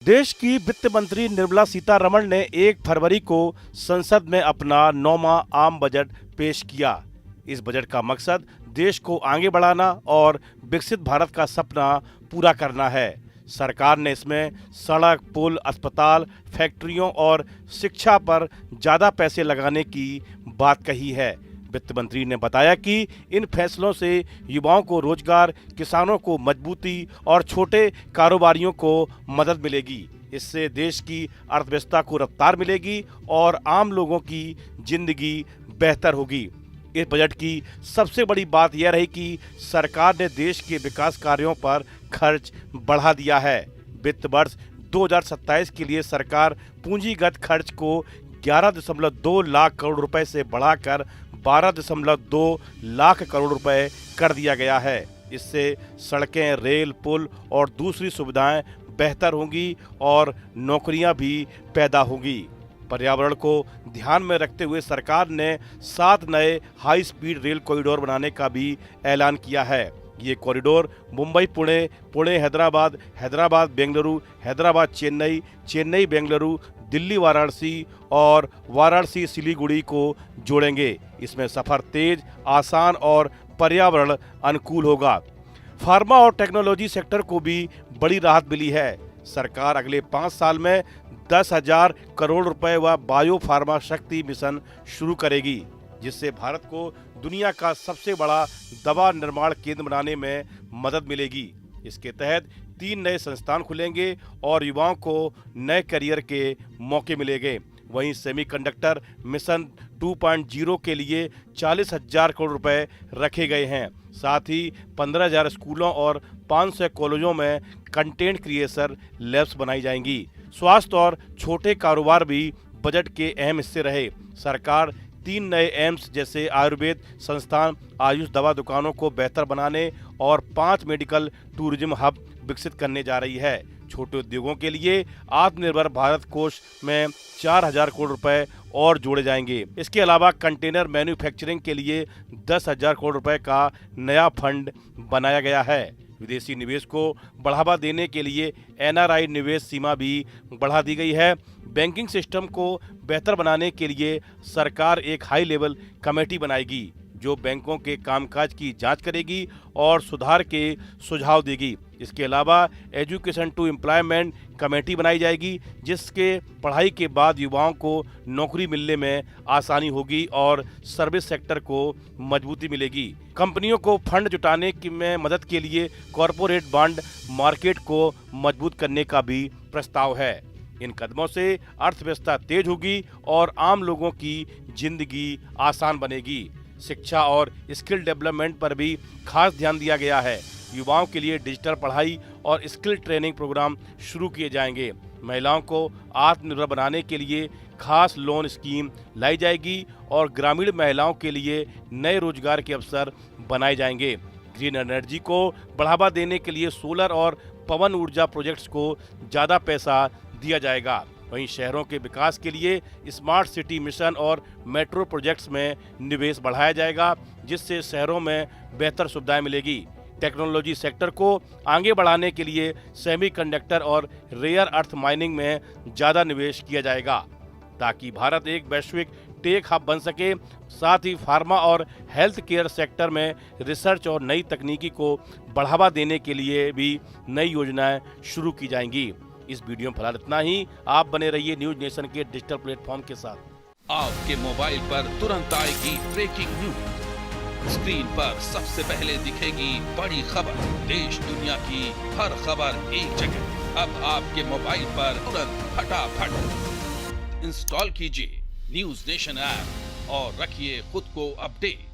देश की वित्त मंत्री निर्मला सीतारमण ने 1 फरवरी को संसद में अपना 9वां आम बजट पेश किया। इस बजट का मकसद देश को आगे बढ़ाना और विकसित भारत का सपना पूरा करना है। सरकार ने इसमें सड़क, पुल, अस्पताल, फैक्ट्रियों और शिक्षा पर ज्यादा पैसे लगाने की बात कही है। वित्त मंत्री ने बताया कि इन फैसलों से युवाओं को रोजगार, किसानों को मजबूती और छोटे कारोबारियों को मदद मिलेगी। इससे देश की अर्थव्यवस्था को रफ्तार मिलेगी और आम लोगों की जिंदगी बेहतर होगी। इस बजट की सबसे बड़ी बात यह रही कि सरकार ने देश के विकास कार्यों पर खर्च बढ़ा दिया है। वित्त वर्ष 2027 के लिए सरकार पूंजीगत खर्च को 11.2 लाख करोड़ रुपए से बढ़ाकर 12.2 लाख करोड़ रुपए कर दिया गया है। इससे सड़कें, रेल, पुल और दूसरी सुविधाएं बेहतर होंगी और नौकरियां भी पैदा होंगी। पर्यावरण को ध्यान में रखते हुए सरकार ने 7 नए हाई स्पीड रेल कॉरिडोर बनाने का भी ऐलान किया है। ये कॉरिडोर मुंबई पुणे, पुणे हैदराबाद, हैदराबाद बेंगलुरु, हैदराबाद चेन्नई, चेन्नई बेंगलुरु, दिल्ली वाराणसी और वाराणसी सिलीगुड़ी को जोड़ेंगे। इसमें सफर तेज, आसान और पर्यावरण अनुकूल होगा। फार्मा और टेक्नोलॉजी सेक्टर को भी बड़ी राहत मिली है। सरकार अगले 5 साल में 10,000 करोड़ रुपए व बायो फार्मा शक्ति मिशन शुरू करेगी, जिससे भारत को दुनिया का सबसे बड़ा दवा निर्माण केंद्र बनाने में मदद मिलेगी। इसके तहत 3 नए संस्थान खुलेंगे और युवाओं को नए करियर के मौके मिलेंगे। वहीं सेमीकंडक्टर मिशन 2.0 के लिए 40,000 करोड़ रुपए रखे गए हैं। साथ ही 15,000 स्कूलों और 500 कॉलेजों में कंटेंट क्रिएशन लैब्स बनाई जाएंगी। स्वास्थ्य और छोटे कारोबार भी बजट के अहम हिस्से रहे। सरकार 3 नए एम्स जैसे आयुर्वेद संस्थान, आयुष दवा दुकानों को बेहतर बनाने और 5 मेडिकल टूरिज्म हब विकसित करने जा रही है। छोटे उद्योगों के लिए आत्मनिर्भर भारत कोष में 4,000 करोड़ रुपए और जोड़े जाएंगे। इसके अलावा कंटेनर मैन्युफैक्चरिंग के लिए 10,000 करोड़ रुपए का नया फंड बनाया गया है। विदेशी निवेश को बढ़ावा देने के लिए NRI निवेश सीमा भी बढ़ा दी गई है। बैंकिंग सिस्टम को बेहतर बनाने के लिए सरकार एक हाई लेवल कमेटी बनाएगी, जो बैंकों के कामकाज की जांच करेगी और सुधार के सुझाव देगी। इसके अलावा एजुकेशन टू एम्प्लॉयमेंट कमेटी बनाई जाएगी, जिसके पढ़ाई के बाद युवाओं को नौकरी मिलने में आसानी होगी और सर्विस सेक्टर को मजबूती मिलेगी। कंपनियों को फंड जुटाने में मदद के लिए कॉरपोरेट बॉन्ड मार्केट को मजबूत करने का भी प्रस्ताव है। इन कदमों से अर्थव्यवस्था तेज होगी और आम लोगों की जिंदगी आसान बनेगी। शिक्षा और स्किल डेवलपमेंट पर भी खास ध्यान दिया गया है। युवाओं के लिए डिजिटल पढ़ाई और स्किल ट्रेनिंग प्रोग्राम शुरू किए जाएंगे। महिलाओं को आत्मनिर्भर बनाने के लिए खास लोन स्कीम लाई जाएगी और ग्रामीण महिलाओं के लिए नए रोजगार के अवसर बनाए जाएंगे। ग्रीन एनर्जी को बढ़ावा देने के लिए सोलर और पवन ऊर्जा प्रोजेक्ट्स को ज़्यादा पैसा दिया जाएगा। वहीं शहरों के विकास के लिए स्मार्ट सिटी मिशन और मेट्रो प्रोजेक्ट्स में निवेश बढ़ाया जाएगा, जिससे शहरों में बेहतर सुविधाएं मिलेगी। टेक्नोलॉजी सेक्टर को आगे बढ़ाने के लिए सेमीकंडक्टर और रेयर अर्थ माइनिंग में ज़्यादा निवेश किया जाएगा, ताकि भारत एक वैश्विक टेक हब बन सके। साथ ही फार्मा और हेल्थ केयर सेक्टर में रिसर्च और नई तकनीकी को बढ़ावा देने के लिए भी नई योजनाएं शुरू की जाएंगी। इस वीडियो में फिलहाल इतना ही। आप बने रहिए न्यूज नेशन के डिजिटल प्लेटफॉर्म के साथ। आपके मोबाइल पर तुरंत आएगी ब्रेकिंग न्यूज। स्क्रीन पर सबसे पहले दिखेगी बड़ी खबर। देश दुनिया की हर खबर एक जगह। अब आपके मोबाइल पर तुरंत फटाफट इंस्टॉल कीजिए न्यूज नेशन ऐप और रखिए खुद को अपडेट।